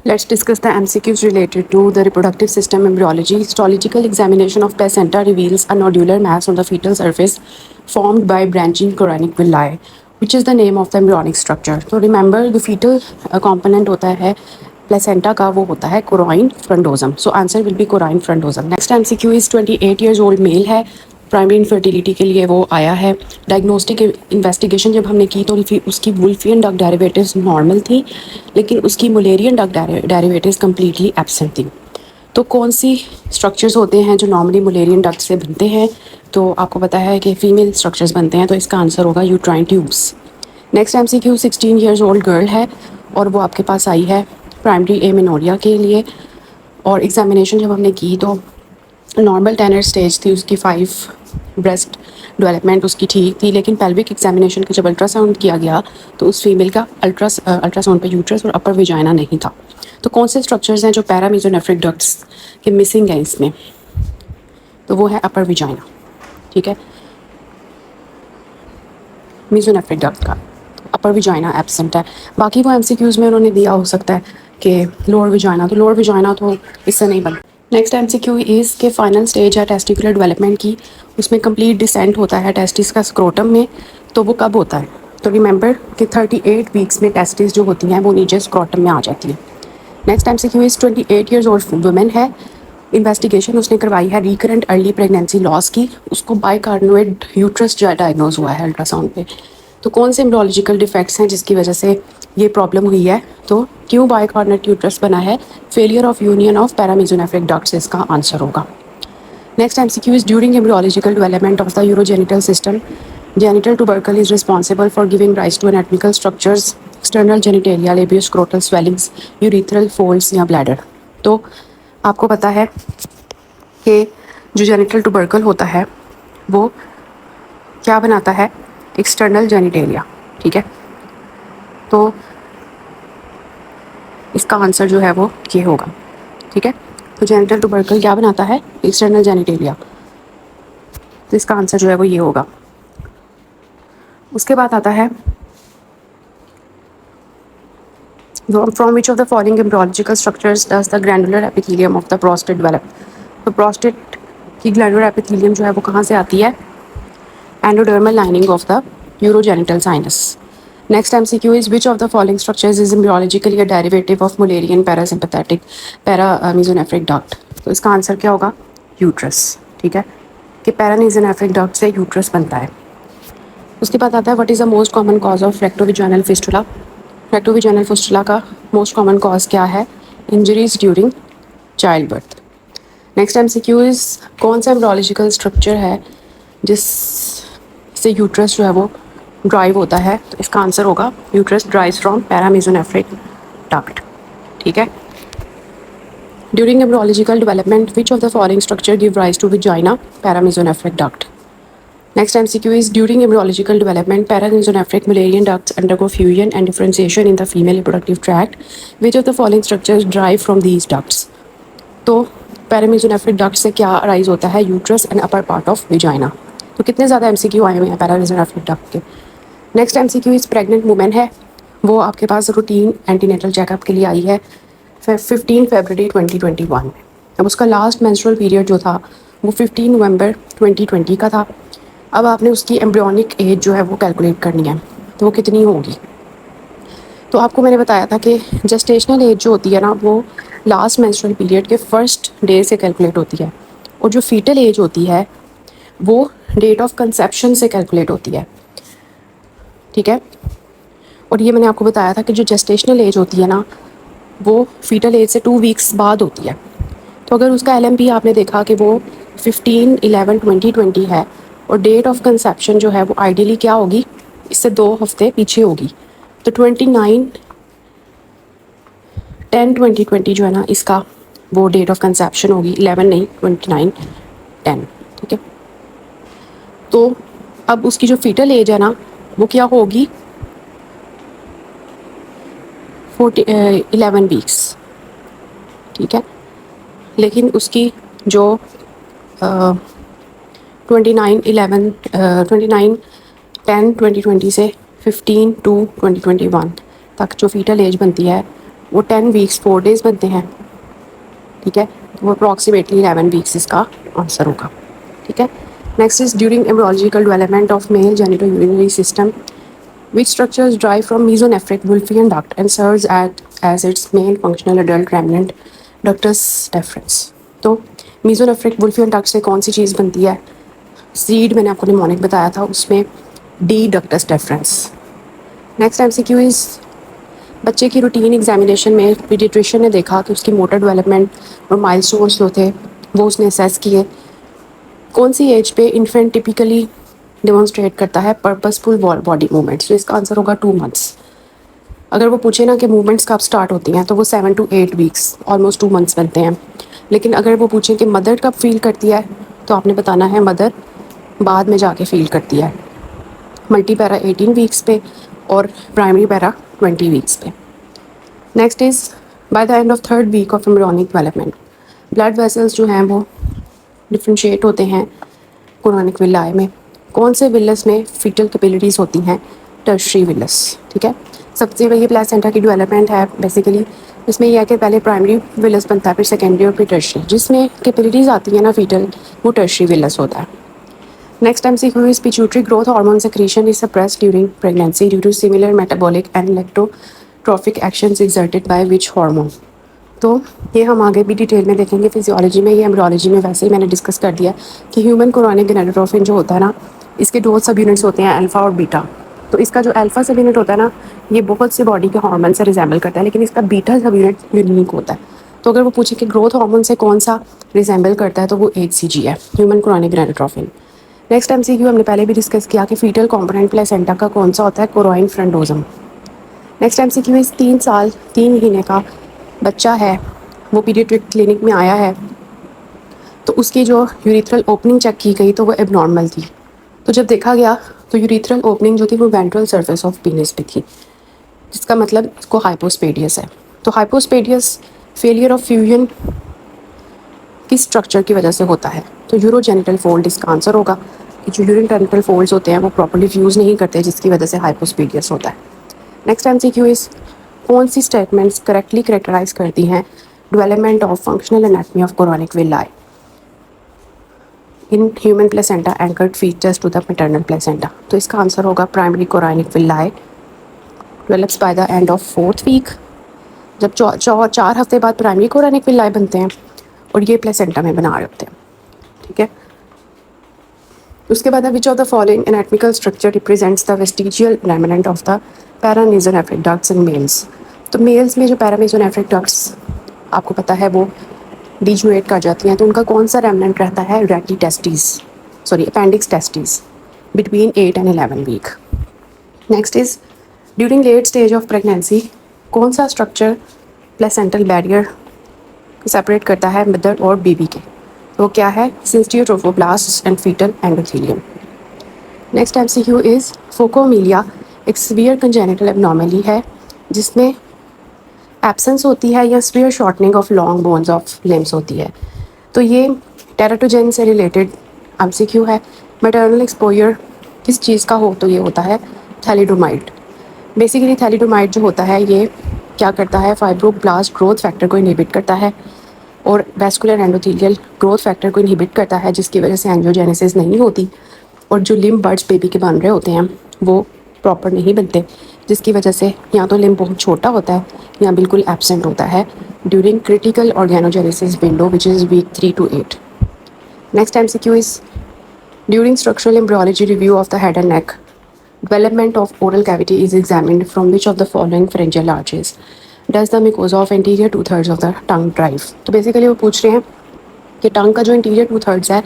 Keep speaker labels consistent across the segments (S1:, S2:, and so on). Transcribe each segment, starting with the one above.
S1: Let's discuss the MCQs related to the reproductive system embryology. Histological examination of placenta reveals a nodular mass on the fetal surface formed by branching chorionic villi, which is the name of the embryonic structure. So remember, the fetal component होता है placenta का, वो होता है chorion frondosum. So answer will be chorion frondosum. Next MCQ is 28 years old male है, primary infertility के लिए वो आया है. डायग्नोस्टिक इन्वेस्टिगेशन जब हमने की तो उसकी वुल्फियन डक डेरिवेटिव्स नॉर्मल थी, लेकिन उसकी Mullerian duck derivatives completely absent थी. तो कौन सी स्ट्रक्चर्स होते हैं जो नॉर्मली मुलेरियन डक्ट से बनते हैं? तो आपको पता है कि फीमेल स्ट्रक्चर्स बनते हैं, तो इसका आंसर होगा uterine tubes. Next MCQ 16 years old girl है और वो आपके पास आई है प्राइमरी एमेनोरिया के लिए. और एग्जामिनेशन जब हमने की तो नॉर्मल टेनर स्टेज थी उसकी 5, ब्रेस्ट डेवलपमेंट उसकी ठीक थी, लेकिन पेल्विक एग्जामिनेशन का जब अल्ट्रासाउंड किया गया तो उस फीमेल का अल्ट्रासाउंड पे यूट्रस और अपर विजाइना नहीं था. तो कौन से स्ट्रक्चर्स हैं जो पैरामीजोनेफ्रिक डक्ट्स के मिसिंग हैं इसमें? तो वो है अपर विजाइना. ठीक है, मीजोनेफ्रिक डक्ट का अपर विजाइना एब्सेंट है. बाकी वो MCQs में उन्होंने दिया हो सकता है कि लोअर विजाइना, तो लोअर विजाइना तो इससे नहीं बन. नेक्स्ट MCQ इज़ के फाइनल स्टेज है टेस्टिकुलर डेवलपमेंट की, उसमें कंप्लीट डिसेंट होता है टेस्टिस का स्क्रोटम में. तो वो कब होता है? तो रिमेंबर कि 38 वीक्स में टेस्टिस जो होती हैं वो नीचे स्क्रोटम में आ जाती है. Next MCQ is 28 years old women है. इन्वेस्टिगेशन उसने करवाई है रिकरेंट अर्ली प्रेगनेंसी लॉस की. उसको बाइकार्नोइड यूट्रस डायग्नोज हुआ है अल्ट्रासाउंड पे. तो कौन से एम्ब्रोलॉजिकल डिफेक्ट्स हैं जिसकी वजह से ये प्रॉब्लम हुई है? तो क्यों बाइकार्नोइड यूट्रस बना है? Failure of union of paramesonephric ducts इसका आंसर होगा. Next MCQ is during embryological development of the urogenital system genital tubercle is responsible for giving rise to anatomical structures, external genitalia, labioscrotal swellings, urethral folds या bladder. तो आपको पता है कि जो genital टुबरकल होता है वो क्या बनाता है? External genitalia. ठीक है, तो इसका आंसर जो है वो ये होगा. ठीक है, तो जेनिटल टुबरकल क्या बनाता है? External genitalia. तो इसका आंसर जो है वो ये होगा. उसके बाद आता है from which of the following embryological structures does the glandular epithelium of the prostate develop. तो प्रोस्टेट की ग्लैंडुलर एपिथेलियम जो है वो कहाँ से आती है? Endodermal lining of the urogenital sinus. Next MCQ is which of the following structures is embryologically a derivative of Mullerian parasympathetic paramesonephric duct. तो इसका आंसर क्या होगा? यूट्रस. ठीक है, कि पैरामीजोनेफ्रिक डक्ट से यूट्रस बनता है. उसके बाद आता है what is the most common cause of rectovaginal fistula. Rectovaginal fistula का मोस्ट कॉमन कॉज क्या है? Injuries during childbirth. Next MCQ is कौन सा एम्ब्रोलॉजिकल स्ट्रक्चर है जिससे यूट्रस जो है वो ड्राइव होता है? तो इसका आंसर होगा uterus derives from paramesonephric duct. ठीक है, during embryological development which of the following structure give rise to vagina? Paramesonephric duct. Next MCQ is during embryological development, paramesonephric Mullerian ducts undergo fusion and differentiation in the female reproductive tract. Which of the following structures derive from these ducts? तो paramesonephric duct से क्या arise होता है? Uterus and upper part of vagina. तो कितने ज़्यादा MCQ आए हुए हैं paramesonephric duct के. Next MCQ is pregnant women है, वो आपके पास रूटीन एंटीनेटल चेकअप के लिए आई है 15 फरवरी 2021. अब उसका लास्ट मेंस्ट्रुअल पीरियड जो था वो 15 नवंबर 2020 का था. अब आपने उसकी एम्ब्रियोनिक एज जो है वो कैलकुलेट करनी है, तो वो कितनी होगी? तो आपको मैंने बताया था कि जेस्टेशनल एज जो होती है ना वो लास्ट मेंस्ट्रुअल पीरियड के फर्स्ट डे से कैलकुलेट होती है, और जो फीटल एज होती है वो डेट ऑफ कंसेप्शन से कैलकुलेट होती है. ठीक है, और ये मैंने आपको बताया था कि जो जेस्टेशनल एज होती है ना वो फीटल एज से 2 वीक्स बाद होती है. तो अगर उसका LMP आपने देखा कि वो 15/11/2020 है और डेट ऑफ कंसेप्शन जो है वो आइडियली क्या होगी? इससे 2 हफ्ते पीछे होगी. तो 29/10/2020 जो है ना इसका वो डेट ऑफ कंसेप्शन होगी. 11 नहीं, 29/10. ठीक है, तो अब उसकी जो फीटल एज है ना वो क्या होगी? 11 वीक्स. ठीक है, लेकिन उसकी जो 29/10/2020 से 15/2/2021 तक जो फीटल एज बनती है वो 10 वीक्स 4 डेज बनते हैं, ठीक है। तो वो अप्रॉक्सीमेटली 11 वीक्स इसका आंसर होगा, ठीक है। Next is during embryological development of male genital urinary system which structures derive from mesonephric Wolffian duct and serves as its main functional adult remnant ductus deferens। तो mesonephric Wolffian duct से कौन सी चीज़ बनती है? Seed मैंने आपको mnemonic बताया था, उसमें D ductus deference. Next MCQ is बच्चे की रूटीन एग्जामिनेशन में पीडियाट्रिशियन ने देखा कि उसकी मोटर डेवलपमेंट और माइलस्टोन्स जो थे वो उसने असेस किए। कौन सी एज पे इन्फेंट टिपिकली डेमोन्स्ट्रेट करता है पर्पसफुल बॉडी मूवमेंट्स? तो इसका आंसर होगा 2 मंथ्स। अगर वो पूछे ना कि मूवमेंट्स कब स्टार्ट होती हैं तो वो 7 to 8 वीक्स ऑलमोस्ट 2 मंथ्स बनते हैं। लेकिन अगर वो पूछें कि मदर कब फील करती है तो आपने बताना है मदर बाद में जाके फील करती है, मल्टी पैरा 18 वीक्स पे और प्राइमरी पैरा 20 वीक्स पे। Next is by the end of 3rd week of embryonic development blood vessels जो हैं वो डिफ्रेंशिएट होते हैं कोरोनिक विलाई में। कौन से विलस में फीटल कैपेबिलिटीज़ होती हैं? टर्शरी विलस, ठीक है। सबसे ये प्लेसेंटा की डेवलपमेंट है बेसिकली, इसमें यह है कि पहले प्राइमरी विलस बनता है, फिर सेकेंडरी और फिर टर्शरी। जिसमें कैपेबिलिटीज़ आती हैं ना फीटल, वो टर्शरी विलस होता है। Next MCQ is pituitary growth hormone secretion is suppressed during pregnancy due to similar metabolic and electrotrophic actions exerted by which hormone? तो ये हम आगे भी डिटेल में देखेंगे फिजियोलॉजी में, ये एम्ब्रियोलॉजी में वैसे ही मैंने डिस्कस कर दिया कि ह्यूमन कोरोनिक गोनाडोट्रोफिन जो होता है ना, इसके 2 सब यूनिट्स होते हैं, अल्फा और बीटा। तो इसका जो अल्फा सब यूनिट होता है ना, ये बहुत से बॉडी के हार्मोन से रिजेंबल करता है, लेकिन इसका बीटा सब यूनिट यूनिक होता है। तो अगर वो पूछे कि ग्रोथ हार्मोन से कौन सा रिजेंबल करता है तो वो HCG है, human chorionic gonadotrophin. Next MCQ हमने पहले भी डिस्कस किया कि फीटल कॉम्पोनेंट प्लेसेंटा का कौन सा होता है? कोरोइन फ्रंटोजम। नेक्स्ट एमसीक्यू इज 3 साल 3 महीने का बच्चा है, वो पीडियाट्रिक क्लिनिक में आया है, तो उसकी जो यूरिथ्रल ओपनिंग चेक की गई तो वो एबनॉर्मल थी। तो जब देखा गया तो यूरिथ्रल ओपनिंग जो थी वो वेंट्रल सरफेस ऑफ पीनिस पे थी, जिसका मतलब इसको हाइपोस्पेडियस है। तो हाइपोस्पेडियस फेलियर ऑफ फ्यूजन किस स्ट्रक्चर की वजह से होता है? तो यूरोजेनिटल फोल्ड इसका आंसर होगा कि जो यूरोजेनिटल फोल्ड्स होते हैं वो प्रॉपर्ली फ्यूज़ नहीं करते, जिसकी वजह से हाइपोस्पेडियस होता है। नेक्स्ट एमसीक्यू इज कौन सी स्टेटमेंट्स करेक्टली करेक्टराइज करती हैं development of functional anatomy of chorionic villi in human placenta anchored features to the maternal placenta? तो इसका आंसर होगा primary chorionic villi develops by the end of 4th week. जब 4 हफ्ते बाद primary chorionic villi बनते हैं और ये प्लेसेंटा में बना रहे होते हैं, ठीक है। उसके बाद which of the following anatomical structure represents the vestigial remnant of the paramesonephric ducts in males? तो मेल्स में जो पैरामेसोनेफ्रिक डक्ट्स आपको पता है वो डिजुएट कर जाती हैं, तो उनका कौन सा रेमिनेंट रहता है? Rete testis, sorry appendix testis between 8 and 11 week. Next is during late stage of pregnancy कौन सा स्ट्रक्चर प्लेसेंटल बैरियर सेपरेट करता है मदर और बेबी के? तो क्या है? Syncytiotrophoblast and fetal endothelium. Next MCQ is phocomelia एक सीवियर कंजेनिटल एबनॉर्मली है जिसमें एब्सेंस होती है या severe shortening of long bones of limbs होती है। तो ये टेराटोजेन से रिलेटेड एमसीक्यू है। मैटरनल एक्सपोजर किस चीज़ का हो? तो ये होता है थैलिडोमाइड। बेसिकली थैलिडोमाइड जो होता है ये क्या करता है? फाइब्रोब्लास्ट ग्रोथ फैक्टर को इनहिबिट करता है और वेस्कुलर एंडोथेलियल ग्रोथ फैक्टर को इनहिबिट करता है, जिसकी वजह से एंजियोजेनेसिस नहीं होती और जो लिम्ब बड्स बेबी के बन रहे होते हैं वो प्रॉपर नहीं बनते, जिसकी वजह से या तो लिम्ब बहुत छोटा होता है या बिल्कुल एब्सेंट होता है during critical organogenesis window which is week 3 to 8। Next MCQ is during structural embryology review of the head and neck development of oral cavity is examined from which of the following pharyngeal arches does the mucosa of anterior 2/3 of the tongue derive? तो basically वो पूछ रहे हैं कि टंग का जो interior 2/3 है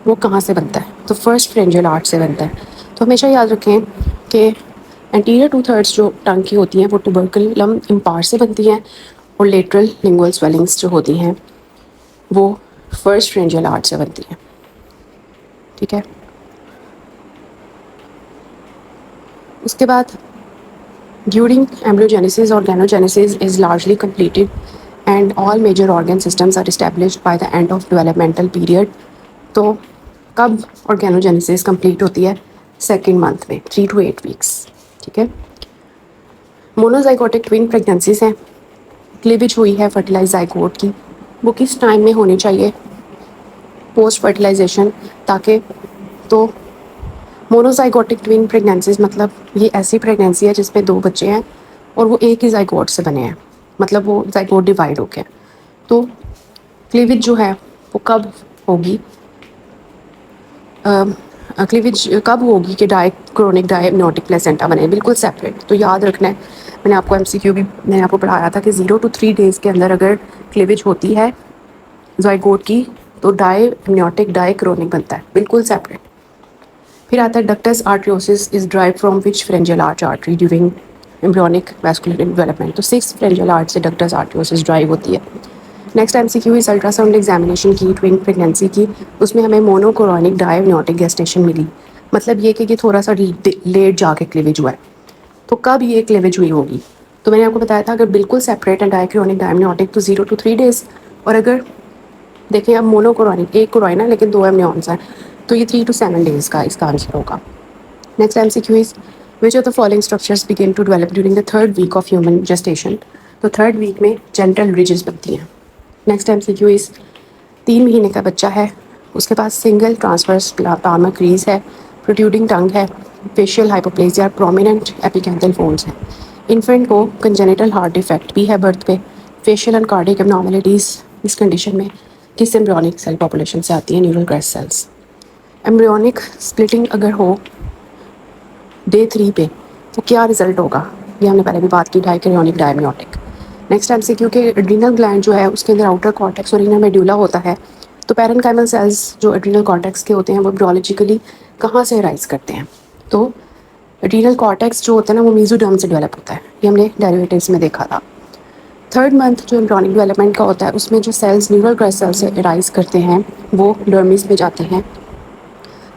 S1: वो कहाँ से बनता है? तो फर्स्ट फ्रेंजियल आर्च से बनता है। तो हमेशा याद रखें कि एंटीरियर 2/3 जो टंग की होती हैं वो ट्यूबरकुलम इम्पार से बनती हैं और लेटरल लिंगुअल स्वेलिंग्स जो होती हैं वो फर्स्ट फ्रेंजियल आर्च से बनती हैं, ठीक है। उसके बाद during embryogenesis organogenesis is largely completed and all major organ systems are established by the end of developmental period। तो कब ऑर्गेनोजेनेसिस कंप्लीट होती है? 2nd मंथ में 3 to 8 वीक्स, ठीक है। मोनोजाइगोटिक ट्विन प्रेगनेंसीज हैं क्लीवेज हुई है फर्टिलाइज जाइगोट की, वो किस टाइम में होनी चाहिए पोस्ट फर्टिलाइजेशन, ताकि तो मोनोजाइगोटिक ट्विन प्रेगनेंसीज मतलब ये ऐसी प्रेगनेंसी है जिसमें 2 बच्चे हैं और वो एक ही जाइगोट से बने हैं, मतलब वो जाइगोट डिवाइड हो गया। तो क्लीवेज जो है वो कब होगी, क्लीवेज कब होगी कि क्रोनिक डायग्नोटिक प्लेसेंटा बने, बिल्कुल सेपरेट। तो याद रखना है, मैंने आपको MCQ भी मैंने आपको पढ़ाया था कि 0 to 3 डेज़ के अंदर अगर क्लीवेज होती है जाइगोट की तो डायग्नोटिक डायक्रोनिक बनता है, बिल्कुल सेपरेट। फिर आता है ductus आर्टरियोसिस is derived from which pharyngeal arch artery during embryonic vascular development. तो 6 फ्रेंजियल आर्च से डक्टस आर्टरियोसिस ड्राइव होती है। नेक्स्ट MCQ इस अल्ट्रासाउंड एग्जामिनेशन की ट्विन प्रेगनेंसी की, उसमें हमें मोनोकोरोनिक डायग्नोटिक गेस्टेशन मिली, मतलब ये कि थोड़ा सा लेट जाके क्लीवेज हुआ है। तो कब ये क्लीवेज हुई होगी, तो मैंने आपको बताया था अगर बिल्कुल सेपरेट है डायक्रोनिक डायग्नोटिक तो 0 to 3 डेज़, और अगर देखें अब मोनोकोरोनिक एक कोरोना है लेकिन 2 एमनियॉन्स हैं तो ये 3 to 7 डेज़ का इसका आंसर होगा। Next MCQ is which of the following structures begin to develop during the 3rd week of human gestation. तो 3rd वीक में जेंटल रिजेस बनती हैं। नेक्स्ट MCQ इज 3 महीने का बच्चा है, उसके पास सिंगल ट्रांसवर्स पाल्मर क्रीज है, प्रोट्रूडिंग टंग है, फेशियल हाइपोप्लेजिया, प्रोमिनेंट एपिकैंथल फोल्ड्स हैं। इन्फेंट को कंजेनिटल हार्ट डिफेक्ट भी है बर्थ पे, फेशियल एंड कार्डियक एब्नॉर्मलिटीज़ इस कंडीशन में किस एम्ब्रियोनिक सेल पॉपुलेशन से आती है, neural crest cells. Embryonic splitting अगर हो डे 3 पे तो क्या रिजल्ट होगा, ये हमने पहले भी बात की, डायक्रोनिक डायग्नोटिक। नेक्स्ट MCQ के एड्रीनल ग्लैंड जो है उसके अंदर आउटर कॉर्टेक्स और इनर मेडुला होता है, तो पैरेन्काइमल सेल्स जो एड्रीनल कॉर्टेक्स के होते हैं वो ब्रोलॉजिकली कहाँ से राइज करते हैं, तो एड्रीनल कॉर्टेक्स जो होता है ना वो मेसोडर्म से डेवलप होता है, ये हमने डेरिवेटिव्स में देखा था। 3rd मंथ जो एम्ब्रियोनिक डेवलपमेंट का होता है उसमें जो सेल्स न्यूरल ग्रेस सेल से राइज करते हैं वो डर्मिस में जाते हैं।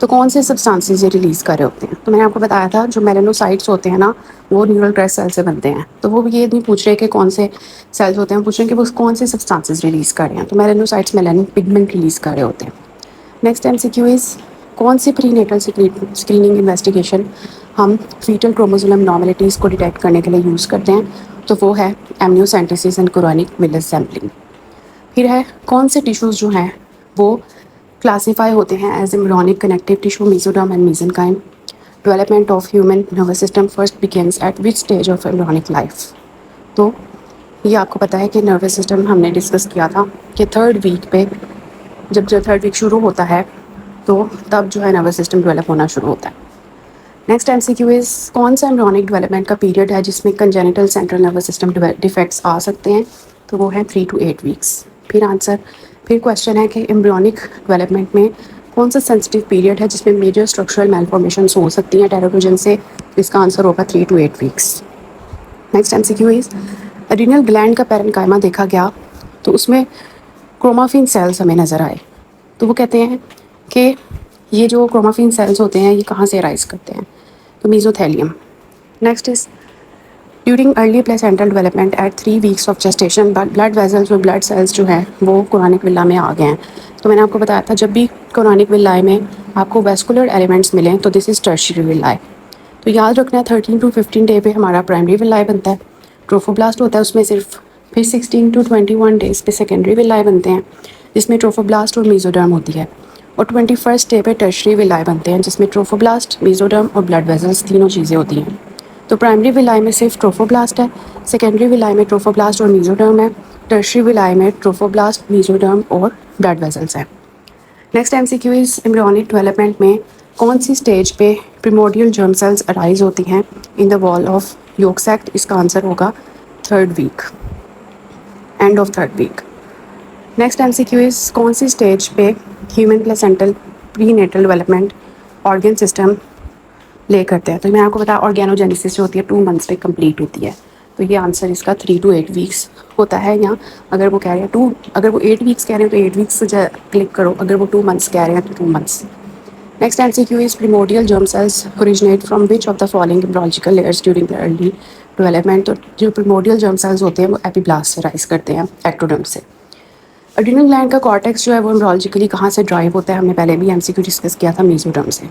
S1: तो कौन से सब्सटेंसेस ये रिलीज़ कर रहे होते हैं, तो मैंने आपको बताया था जो मेलानोसाइट्स होते हैं ना वो न्यूरल ग्रेस सेल से बनते हैं। तो वो ये नहीं पूछ रहे कि कौन से सेल्स होते हैं, पूछ रहे हैं कि वो कौन से सब्सटेंसेस रिलीज़ कर रहे हैं। तो मेलानोसाइट्स मेलानिन पिगमेंट रिलीज़ कर रहे होते हैं। नेक्स्ट MCQ इज़ कौन सी प्रीनेटल स्क्रीनिंग इन्वेस्टिगेशन हम फीटल क्रोमोसोम एब्नॉर्मलिटीज़ को डिटेक्ट करने के लिए यूज़ करते हैं, तो वो है amniocentesis and chorionic villous sampling. फिर है कौन से टिश्यूज़ जो हैं वो क्लासीफाई होते हैं as embryonic connective tissue, mesoderm and mesenchyme. Development of human nervous system first begins at which stage of embryonic life. तो ये आपको पता है कि नर्वस सिस्टम हमने डिस्कस किया था कि 3rd वीक पे जब 3rd वीक शुरू होता है तो तब जो है नर्वस सिस्टम डेवलप होना शुरू होता है। नेक्स्ट MCQ इज़ कौन सा एम्ब्रियोनिक डेवलपमेंट का पीरियड है जिसमें congenital central nervous system defects आ सकते हैं, तो वो है 3 to 8 वीक्स। फिर क्वेश्चन है कि एम्ब्रियोनिक डेवलपमेंट में कौन सा सेंसिटिव पीरियड है जिसमें मेजर स्ट्रक्चरल मेलफॉर्मेशंस हो सकती हैं टेराटोजन से, इसका आंसर होगा 3 to 8 weeks. Next MCQ is adrenal gland का पैरेन्काइमा देखा गया तो उसमें क्रोमाफिन सेल्स हमें नज़र आए, तो वो कहते हैं कि ये जो क्रोमाफिन सेल्स होते हैं ये कहाँ से राइज करते हैं, तो mesothelium. Next is during early placental development at 3 weeks of gestation blood vessels और ब्लड सेल्स जो है वो कोरानिक विला में आ गए हैं। तो मैंने आपको बताया था जब भी कोरानिक विलाए में आपको वेस्कुलर एलिमेंट्स मिलें तो दिस इज़ टर्शियरी विलाए। तो याद रखना है 13 to 15 डे पे हमारा प्राइमरी विलाए बनता है, ट्रोफोब्लास्ट होता है उसमें सिर्फ, फिर 16 to 21 डेज़ पे सेकेंडरी विलाए बनते हैं जिसमें ट्रोफोब्लास्ट और मेसोडर्म होती है, और 21st डे पे टर्शरी विलाए बनते हैं जिसमें ट्रोफोब्लास्ट, मेसोडर्म और ब्लड वेजल्स तीनों चीज़ें होती हैं। तो प्राइमरी विलाए में सिर्फ ट्रोफोब्लास्ट है, सेकेंडरी विलाए में ट्रोफोब्लास्ट और मेसोडर्म है, टर्शरी विलाए में ट्रोफोब्लास्ट, मेसोडर्म और ब्लड वेजल्स हैं। Next MCQ is embryonic development में कौन सी स्टेज पे प्रिमोर्डियल जर्म सेल्स अराइज होती हैं in the wall of yolk sac, इसका आंसर होगा 3rd week, end of 3rd week. Next MCQ is कौन सी स्टेज पे human placental prenatal development organ system ले करते हैं, तो मैं आपको बताया ऑर्गेनोजेनेसिस जो होती है 2 मंथ्स पे कंप्लीट होती है, तो ये आंसर इसका 3 to 8 वीक्स होता है। यहाँ अगर वो कह रहे हैं 2, अगर वो 8 वीक्स कह रहे हैं तो 8 वीक्स से क्लिक करो, अगर वो 2 मंथ्स कह रहे हैं तो 2 months. Next MCQ is primordial germ cells originate from which of the following embryological layers during the early development. तो जो प्रिमोडियल जर्म सेल्स होते हैं वो एपिब्लास्ट से राइज करते हैं, एक्टोडर्म से। एड्रिनल ग्लैंड का कॉर्टेक्स जो है वो एम्ब्रियोलॉजिकली कहाँ से ड्राइव होता है, हमने पहले भी MCQ डिस्कस किया था, मेसोडर्म से।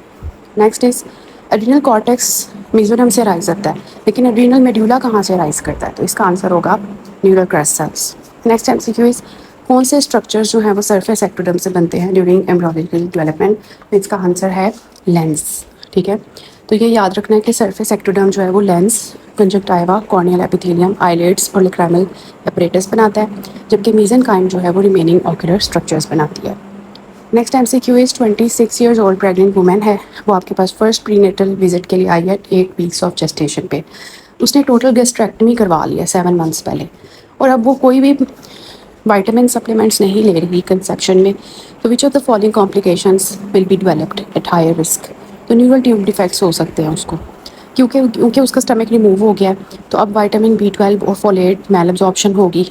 S1: Next is adrenal cortex mesoderm से राइज करता है, लेकिन एड्रिनल मेड्यूला कहाँ से राइज करता है, तो इसका आंसर होगा neural crest cells. Next MCQ is कौन से स्ट्रक्चर्स जो हैं वो सरफेस एक्टोडर्म से बनते हैं ड्यूरिंग एम्ब्रियोलॉजिकल डेवलपमेंट? इसका आंसर है लेंस। ठीक है, तो ये याद रखना है कि सरफेस एक्टोडर्म जो है वो lens, conjunctiva, corneal epithelium, eyelids और लैक्रिमल एपरेटस बनाता है, जबकि मेसेनकाइम जो है वो रिमेनिंग ऑक्यूलर स्ट्रक्चर्स बनाती है। Next MCQ is 26 years old pregnant women है, वो आपके पास फर्स्ट प्रीनेटल विजिट के लिए आई है 8 वीक्स ऑफ जेस्टेशन पे। उसने टोटल गैस्ट्रेक्टमी करवा लिया 7 मंथ्स पहले, और अब वो कोई भी विटामिन सप्लीमेंट्स नहीं ले रही कंसेप्शन में। तो which of the following complications will be developed at higher risk? तो न्यूरल ट्यूब डिफेक्ट्स हो सकते हैं उसको, क्योंकि उसका स्टमक रिमूव हो गया है, तो अब विटामिन B12 और फोलेट मैल एब्जॉर्प्शन होगी,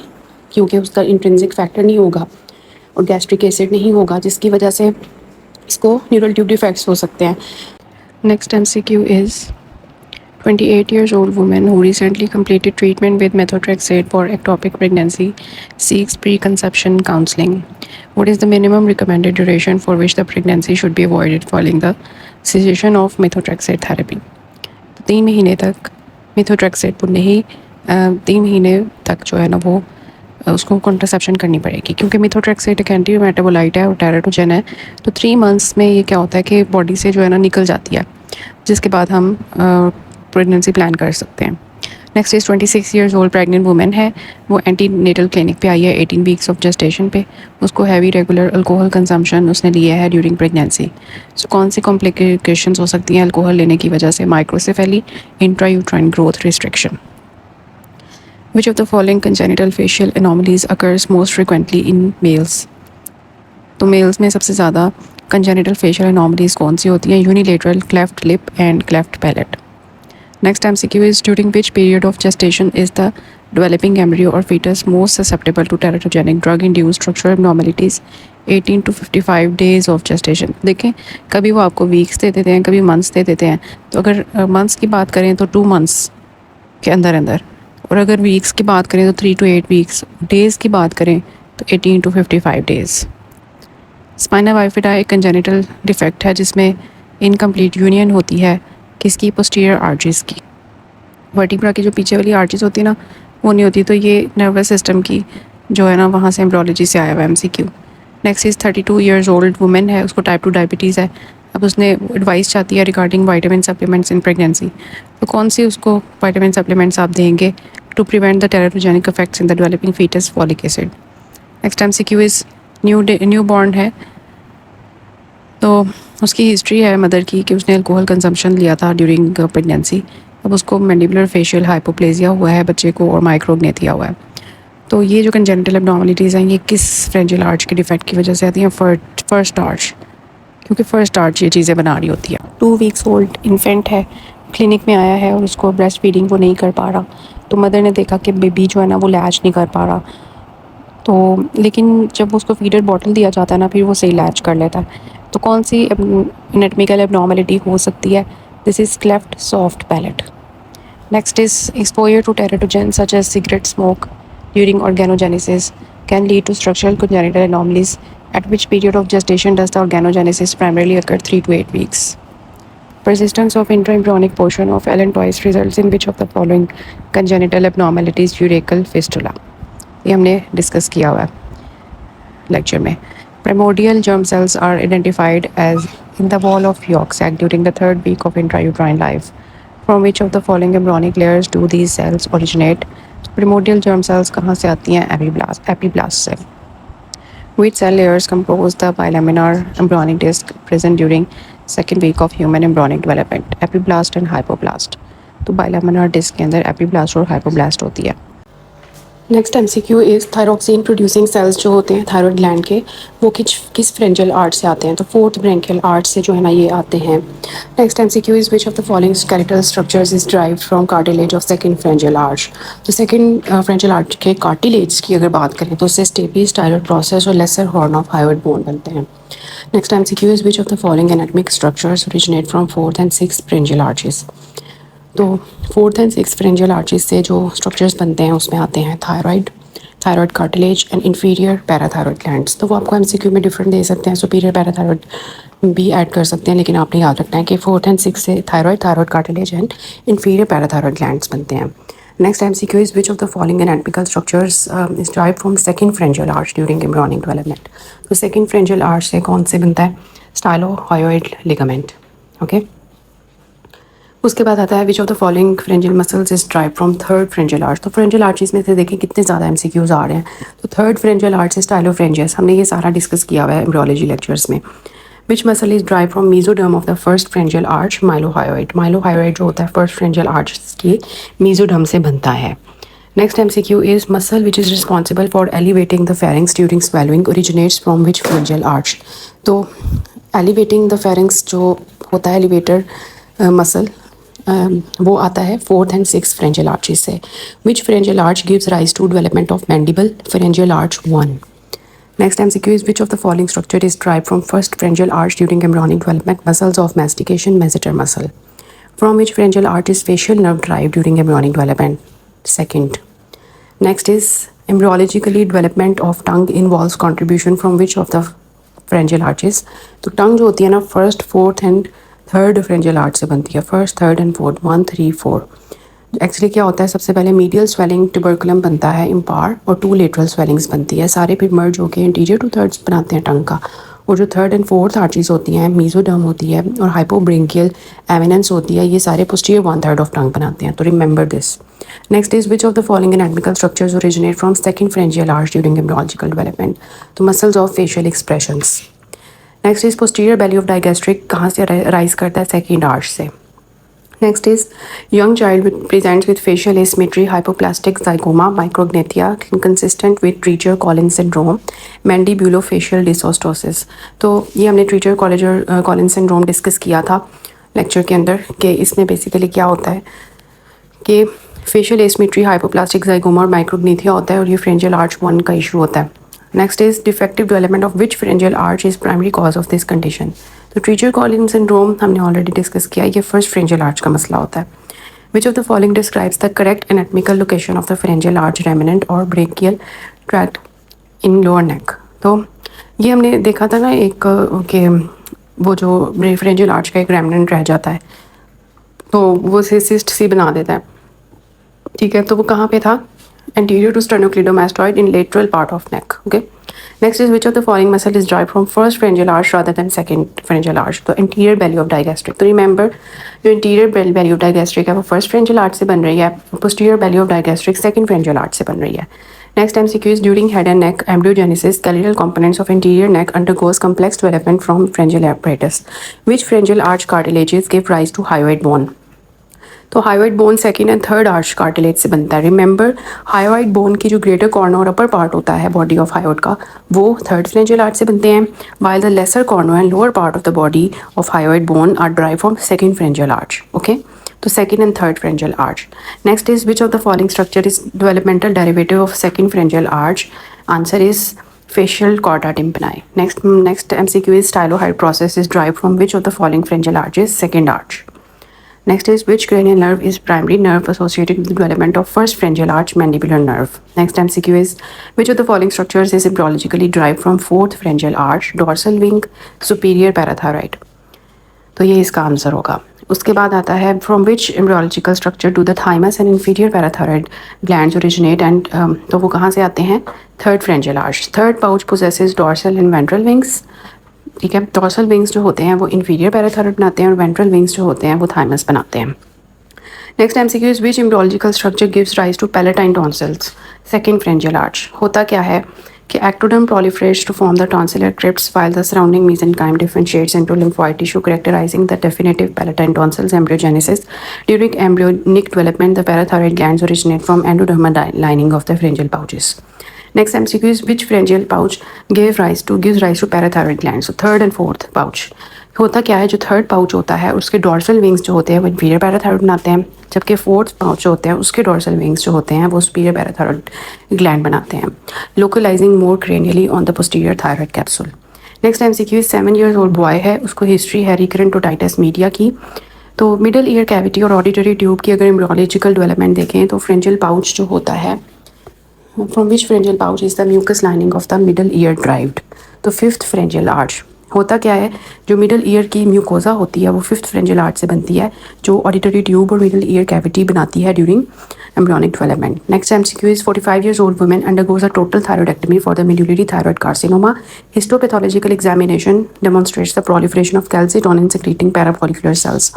S1: क्योंकि उसका इंट्रिंसिक फैक्टर नहीं होगा और गैस्ट्रिक एसिड नहीं होगा, जिसकी वजह से इसको न्यूरल ट्यूब डिफेक्ट्स हो सकते हैं। Next MCQ is 28 years old woman who recently completed treatment with methotrexate for ectopic pregnancy seeks preconception counseling. What is the minimum recommended duration for which the pregnancy should be avoided following the cessation of methotrexate therapy? 3 महीने तक methotrexate पुनः ही 3 महीने तक जो है ना वो उसको कॉन्ट्रासेप्शन करनी पड़ेगी, क्योंकि मिथोट्रेक्सेट एक एंटी मेटाबोलाइट है और टेराटोजन है। तो 3 मंथ्स में ये क्या होता है कि बॉडी से जो है ना निकल जाती है, जिसके बाद हम प्रेगनेंसी प्लान कर सकते हैं। Next is 26 years old pregnant women है, वो एंटी नेटल क्लिनिक पे आई है 18 वीक्स ऑफ जेस्टेशन पे। उसको हैवी रेगुलर अल्कोहल कंजम्पशन उसने लिया है ड्यूरिंग प्रेगनेंसी। सो कौन सी कॉम्प्लिकेशंस हो सकती हैं अल्कोहल लेने की वजह से? Microcephaly, intrauterine growth restriction. Which of the following congenital facial anomalies occurs most frequently in males? तो मेल्स में सबसे ज़्यादा congenital facial anomalies कौन सी होती हैं? Unilateral cleft lip and cleft palate. Next MCQ is during which period of gestation is the developing embryo or fetus most susceptible to teratogenic drug-induced structural abnormalities? 18 to 55 days of gestation. देखें, कभी वो आपको weeks दे देते हैं, कभी months they देते हैं। तो अगर मंथ्स की बात करें तो 2 मंथ्स के अंदर अंदर, और अगर वीक्स की बात करें तो 3 to 8 वीक्स, डेज़ की बात करें तो 18 to 55 डेज़। स्पाइना बाइफिडा एक कंजेनिटल डिफेक्ट है जिसमें इनकम्प्लीट यूनियन होती है किसकी? पोस्टीरियर आर्चीज़ की। वर्टिब्रा की जो पीछे वाली आर्चीज़ होती है ना, वो नहीं होती। तो ये नर्वस सिस्टम की जो है ना वहाँ से एम्ब्रियोलॉजी से आया हुआ MCQ। Next is 32 years old women है, उसको टाइप 2 डायबिटीज़ है। अब उसने एडवाइस चाहती है regarding vitamin supplements in pregnancy. तो कौन सी उसको विटामिन सप्लीमेंट्स आप देंगे to prevent the teratogenic effects in the developing foetus? Folic acid. Next MCQ is newborn है, तो उसकी हिस्ट्री है मदर की कि उसने अल्कोहल कंजम्पशन लिया था ड्यूरिंग प्रेगनेंसी। अब उसको मैंडिबुलर फेशियल हाइपोप्लेजिया हुआ है बच्चे को और माइक्रोग्नेथिया हुआ है। तो ये जो कंजेनिटल एब्नॉर्मलिटीज़ हैं ये किस फ्रेंजियल आर्च के डिफेक्ट की वजह से आती हैं? फर्स्ट आर्च, क्योंकि फर्स्ट आर्च ये चीज़ें बना रही होती है। 2 वीक्स ओल्ड इन्फेंट है, क्लिनिक में आया है और उसको ब्रेस्ट फीडिंग वो नहीं कर पा रहा। तो मदर ने देखा कि बेबी जो है ना वो लैच नहीं कर पा रहा, तो लेकिन जब उसको फीडर बॉटल दिया जाता है ना फिर वो सही लैच कर लेता है। तो कौन सी एनाटॉमिकल एब्नॉर्मलिटी हो सकती है? This is cleft soft palate. Next is exposure to teratogen such as cigarette smoke during organogenesis can lead to structural congenital anomalies. At which period of gestation does the organogenesis primarily occur? 3 to 8 weeks. Persistence of intraembryonic portion of allantois results in which of the following congenital abnormalities? Urachal fistula. ये हमने discuss किया हुआ है lecture में। Primordial germ cells are identified as in the wall of yolk sac during the 3rd week of intrauterine life. From which of the following embryonic layers do these cells originate? Primordial germ cells कहाँ से आती हैं? Epiblast से। Which cell layers compose the bilaminar embryonic disc present during 2nd week of human embryonic development? Epiblast and hypoblast. तो bilaminar disc के अंदर epiblast और hypoblast होती है। Next MCQ is thyroxine producing sales जो होते हैं थायरॉयड ग्लैंड के, वो किस फ्रेंजियल आर्ट से आते हैं? तो 4th ब्रेंकियल आर्ट से जो है ना ये आते हैं। Next MCQ is which of the following skeletal structures is derived from cartilage of 2nd फ्रेंजियल arch? तो 2nd फ्रेंजियल आर्च के कार्टिलेज की अगर बात करें तो उससे स्टेपीज, टायरॉयड प्रोसेस और लेसर हॉर्न ऑफ हाइवर्ड बोन बनते हैं। Next MCQ is which of the following anatomic structures originate from 4th and 6th फ्रेंजियल arches? तो 4th and 6th फ्रेंजियल आर्चेस से जो स्ट्रक्चर्स बनते हैं उसमें आते हैं thyroid cartilage and inferior parathyroid glands. तो वो आपको MCQ में डिफरेंट दे सकते हैं, सुपीरियर पैराथायरॉयड भी ऐड कर सकते हैं, लेकिन आपने याद रखना है कि 4th and 6th से thyroid cartilage and inferior parathyroid glands बनते हैं। Next MCQ is which of the following anatomical structures is derived from second pharyngeal arch during embryonic development. तो second pharyngeal arch से कौन से बनता है? Stylohyoid ligament. Okay. उसके बाद आता है विच of the following फ्रेंजियल muscles is derived from third pharyngeal arch. तो फ्रेंजियल आर्चेस में से देखें कितने ज़्यादा एमसीक्यूज आ रहे हैं. तो थर्ड फ्रेंजियल आर्च से स्टाइलोफ्रेंजियस, हमने ये सारा डिस्कस किया हुआ है एम्ब्रियोलॉजी लेक्चर्स में. Which muscle is derived from mesoderm of the first pharyngeal arch? Mylohyoid. Mylohyoid जो होता है फर्स्ट फ्रेंजियल आर्च की मीजोडर्म से बनता है. Next MCQ is muscle which is responsible for elevating the pharynx during swallowing originates from which pharyngeal arch? तो elevating the pharynx जो होता है एलिवेटर मसल वो आता है fourth and six pharyngeal arches से. Which pharyngeal arch gives rise to development of mandible? Pharyngeal arch 1. Next MCQ is which of the following structure is derived from first pharyngeal arch during embryonic development? Muscles of mastication, masseter muscle. From which pharyngeal arch is facial nerve derived during embryonic development? Second. Next is embryologically development of tongue involves contribution from which of the pharyngeal arches? तो टंग जो होती है ना first fourth and third pharyngeal arch से बनती है. First third and fourth 1 3 4. Actually क्या होता है, सबसे पहले मीडियल स्वेलिंग ट्यूबरकुलम बनता है इम्पार और 2 लेटरल स्वेलिंग्स बनती है. सारे फिर मर्ज होकर इंटीरियर 2/3 बनाते हैं टंग का. और जो थर्ड एंड फोर्थ आर्चेस होती हैं मीजोडर्म होती है और हाइपोब्रिंकियल एमिनेंस होती है, ये सारे पोस्टीरियर 1/3 ऑफ टंग बनाते हैं. तो remember this. Next is which of the following anatomical structures originate from second pharyngeal arch during embryological development? तो muscles of facial expressions. Next is posterior belly of digastric कहाँ से rise करता है? Second arch से. Next is young child presents with facial asymmetry, hypoplastic zygoma, micrognathia consistent with Treacher Collins syndrome, mandibulofacial dysostosis. तो ये हमने ट्रीचर Collins syndrome discuss किया था लेक्चर के अंदर कि इसमें बेसिकली क्या होता है कि फेशियल एसिमेट्री, हाइपोप्लास्टिक जाइगोमा और माइक्रोग्नेथिया होता है और ये फ्रेंजियल आर्च 1 का इशू होता है. Next is defective development of which pharyngeal arch is primary cause of this condition? तो ट्रीचर कॉलिन सिंड्रोम हमने ऑलरेडी डिस्कस किया, ये फर्स्ट फ्रेंजियल आर्च का मसला होता है. विच of the following describes the correct anatomical location of the फ्रेंजियल arch remnant और brachial tract इन lower नेक? तो ये हमने देखा था ना एक कि वो जो फ्रेंजियल आर्च का एक रेमिनेंट रह जाता है तो वो सिस्ट सी बना देता है. ठीक है, तो वो कहाँ पे था? anterior to sternocleidomastoid in lateral part of neck. Okay. Next is which of the following muscle is derived from first pharyngeal arch rather than second pharyngeal arch? तो anterior belly of digastric. तो remember जो anterior belly of digastric है वो first pharyngeal arch से बन रही है, posterior belly of digastric second pharyngeal arch से बन रही है. Next MCQ is during head and neck embryogenesis, skeletal components of anterior neck undergoes complex development from pharyngeal apparatus. Which pharyngeal arch cartilages give rise to hyoid bone? तो hyoid bone second and third arch cartilage से बनता है. Remember hyoid bone की जो greater corner और upper part होता है body of hyoid का वो थर्ड फ्रेंजियल आर्च से बनते हैं, while the lesser corner and lower part of the body of hyoid bone are derived from second pharyngeal arch. Okay, तो second and third pharyngeal arch. Next is which of the following structure is developmental derivative of second pharyngeal arch? Answer is facial chorda tympani. Next MCQ is stylohyoid process is derived from which of the following pharyngeal arches? Second arch. Next is which cranial nerve is primary nerve associated with the development of first pharyngeal arch? Mandibular nerve. Next MCQ is which of the following structures is embryologically derived from fourth pharyngeal arch? Dorsal wing, superior parathyroid. तो ये इसका answer होगा. उसके बाद आता है from which embryological structure do the thymus and inferior parathyroid glands originate and तो वो कहाँ से आते हैं? Third pharyngeal arch. Third pouch possesses dorsal and ventral wings. ठीक है, डॉर्सल विंग्स जो होते हैं वो इंफीरियर पैराथायरॉइड बनाते हैं और वेंट्रल विंग्स जो होते हैं वो थाइमस बनाते हैं. Next MCQ is which embryological structure gives rise to palatine tonsils? Second pharyngeal arch. होता क्या है कि ectoderm proliferates to form the tonsillar crypts while the surrounding mesenchyme differentiates into lymphoid tissue characterizing the definitive palatine tonsils embryogenesis. During embryonic development, the parathyroid glands originate from endodermal lining of the pharyngeal pouches. Next MCQ is which pharyngeal pouch gives rise to parathyroid glands? So third and fourth pouch. होता क्या है, जो third pouch होता है उसके dorsal wings जो होते हैं वो इंफीरियर पैराथायरॉइड बनाते हैं, जबकि फोर्थ पाउच जो होते हैं उसके डॉर्सल विंग्स जो होते हैं वो सुपीरियर पैराथायरॉइड ग्लैंड बनाते हैं, localizing more cranially on the posterior thyroid capsule. Next MCQ 7 years old boy है, उसको हिस्ट्री है रिकरेंट ओटाइटिस मीडिया की. तो मिडल ईयर कैविटी और ऑडिटरी ट्यूब की अगर एम्ब्रियोलॉजिकल डेवलपमेंट देखें तो फ्रेंजियल पाउच जो होता है from which pharyngeal pouch is the mucous lining of the middle ear derived? तो फिफ्थ फ्रेंजियल आर्च. होता क्या है, जो मिडल ईयर की म्यूकोजा होती है वो फिफ्थ फ्रेंजियल आर्च से बनती है, जो ऑडिटरी ट्यूब और मिडल ईयर कैविटी बनाती है during embryonic development. Next MCQ is 45 years old woman undergoes a total thyroidectomy for the medullary thyroid carcinoma. Histopathological examination demonstrates the proliferation of calcitonin secreting parafollicular cells.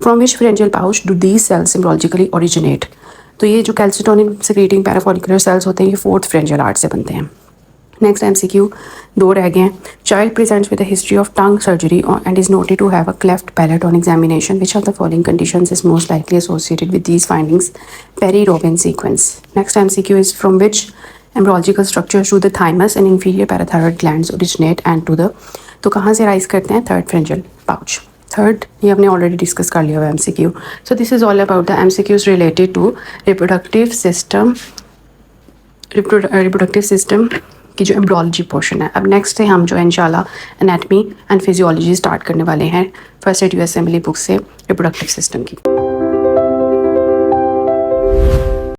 S1: From which pharyngeal pouch do these cells embryologically originate? तो ये जो calcitonin secreting parafollicular cells होते हैं ये fourth pharyngeal arch से बनते हैं. Next MCQ 2 रह गए हैं. Child presents with a history of tongue surgery and is noted to have a cleft palate on examination. Which of the following conditions is most likely associated with these findings? Perry-Robin sequence. Next MCQ is from which embryological structures do the thymus and inferior parathyroid glands originate and to the, तो कहाँ से rise करते हैं? Third pharyngeal pouch. Third ये हमने already discuss कर लिया हुआ MCQ. So this is all about the MCQs related to reproductive system की जो एम्ब्रोलॉजी पोर्शन है. अब नेक्स्ट है हम जो इंशाल्लाह एनाटमी एंड फिजियोलॉजी स्टार्ट करने वाले हैं first aid US assembly book से रिप्रोडक्टिव सिस्टम की.